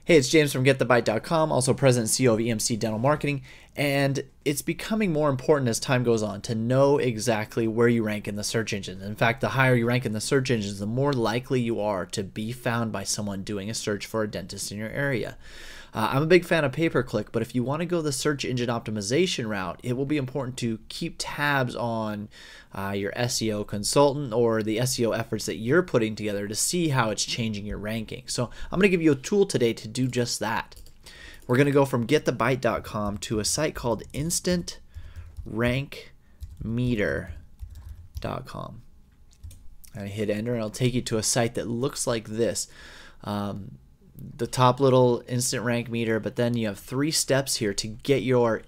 Hey, it's James from GetTheBite.com, also President and CEO of EMC Dental Marketing, and it's becoming more important as time goes on to know exactly where you rank in the search engines. In fact, the higher you rank in the search engines, the more likely you are to be found by someone doing a search for a dentist in your area. I'm a big fan of pay-per-click, but if you want to go the search engine optimization route, it will be important to keep tabs on your SEO consultant or the SEO efforts that you're putting together to see how it's changing your ranking. So I'm going to give you a tool today to do just that. We're going to go from getthebite.com to a site called instantrankmeter.com. I hit enter and it'll take you to a site that looks like this. The top little instant rank meter, but then you have 3 steps here to get your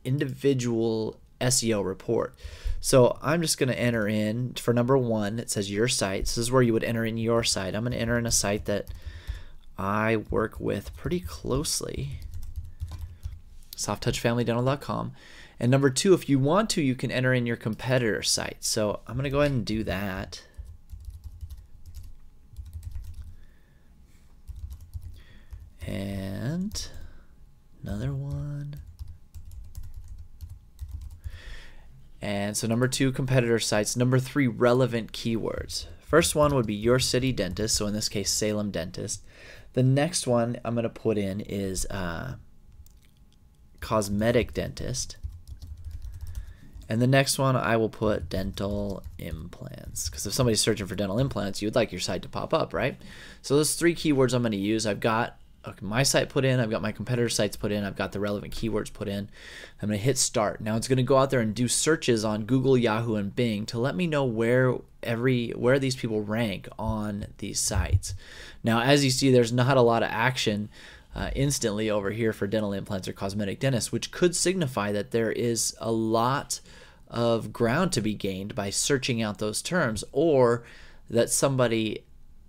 individual SEO report. So I'm just going to enter in for number 1. It says your site. This is where you would enter in your site. I'm going to enter in a site that I work with pretty closely, softtouchfamilydental.com. And number 2, if you want to, you can enter in your competitor site. So I'm going to go ahead and do that. And another one. And so number 2, competitor sites. Number 3, relevant keywords. First one would be your city dentist, so in this case Salem Dentist. The next one I'm going to put in is cosmetic dentist. And the next one I will put dental implants, because if somebody's searching for dental implants, you would like your site to pop up, right? So those 3 keywords I'm going to use. I've got my site put in, I've got my competitor sites put in, I've got the relevant keywords put in. I'm going to hit start. Now it's going to go out there and do searches on Google, Yahoo, and Bing to let me know where these people rank on these sites. Now, as you see, there's not a lot of action instantly over here for dental implants or cosmetic dentists, which could signify that there is a lot of ground to be gained by searching out those terms, or that somebody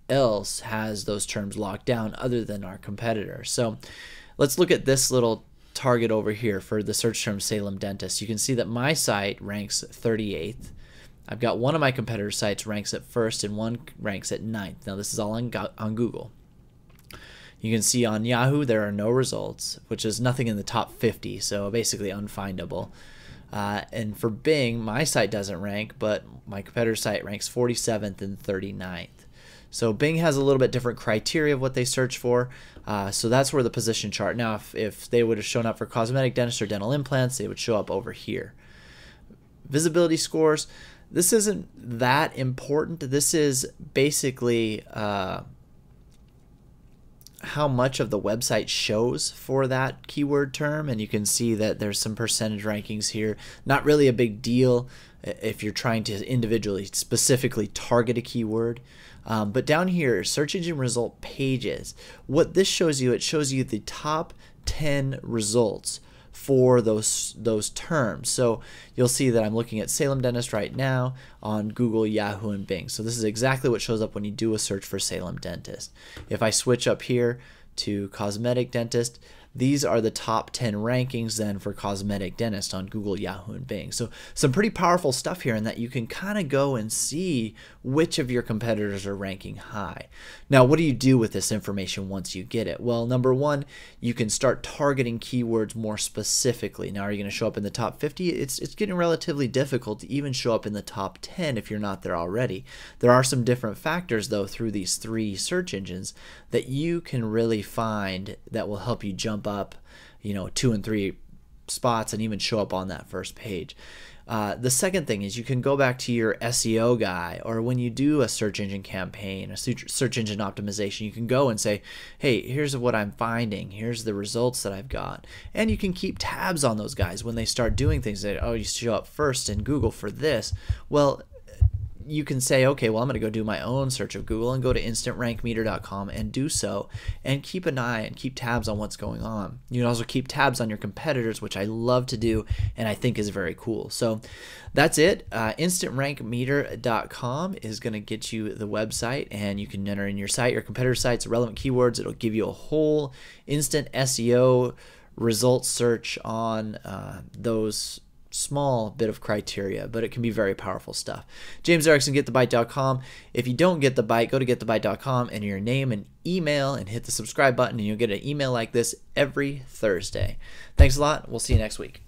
else has those terms locked down other than our competitor. So let's look at this little target over here for the search term Salem Dentist. You can see that my site ranks 38th. I've got one of my competitor sites ranks at 1st and one ranks at 9th. Now this is all on Google. You can see on Yahoo there are no results, which is nothing in the top 50, so basically unfindable. And for Bing, my site doesn't rank, but my competitor site ranks 47th and 39th. So Bing has a little bit different criteria of what they search for. So that's where the position chart. Now, if they would have shown up for cosmetic dentist or dental implants, they would show up over here. Visibility scores. This isn't that important. This is basically how much of the website shows for that keyword term, and you can see that there's some percentage rankings here. Not really a big deal if you're trying to individually specifically target a keyword. But down here, search engine result pages, what this shows you, it shows you the top 10 results for those terms. So you'll see that I'm looking at Salem Dentist right now on Google, Yahoo, and Bing. So this is exactly what shows up when you do a search for Salem Dentist. If I switch up here to cosmetic dentist, these are the top 10 rankings then for cosmetic dentist on Google, Yahoo, and Bing. So some pretty powerful stuff here in that you can kind of go and see which of your competitors are ranking high. Now, what do you do with this information once you get it? Well, number 1, you can start targeting keywords more specifically. Now, are you going to show up in the top 50? It's getting relatively difficult to even show up in the top 10 if you're not there already. There are some different factors, though, through these 3 search engines that you can really find that will help you jump up, 2 and 3 spots and even show up on that first page. The second thing is you can go back to your SEO guy, or when you do a search engine campaign, a search engine optimization, you can go and say, hey, here's what I'm finding, here's the results that I've got, and you can keep tabs on those guys when they start doing things that, oh, you show up first in Google for this. Well, you can say, okay, well, I'm going to go do my own search of Google and go to instantrankmeter.com and do so, and keep an eye and keep tabs on what's going on. You can also keep tabs on your competitors, which I love to do and I think is very cool. So that's it. Instantrankmeter.com is going to get you the website, and you can enter in your site, your competitor sites, relevant keywords. It'll give you a whole instant SEO results search on those small bit of criteria, but it can be very powerful stuff. James Erickson, GetTheBite.com. If you don't get the bite, go to GetTheBite.com and your name and email and hit the subscribe button, and you'll get an email like this every Thursday. Thanks a lot. We'll see you next week.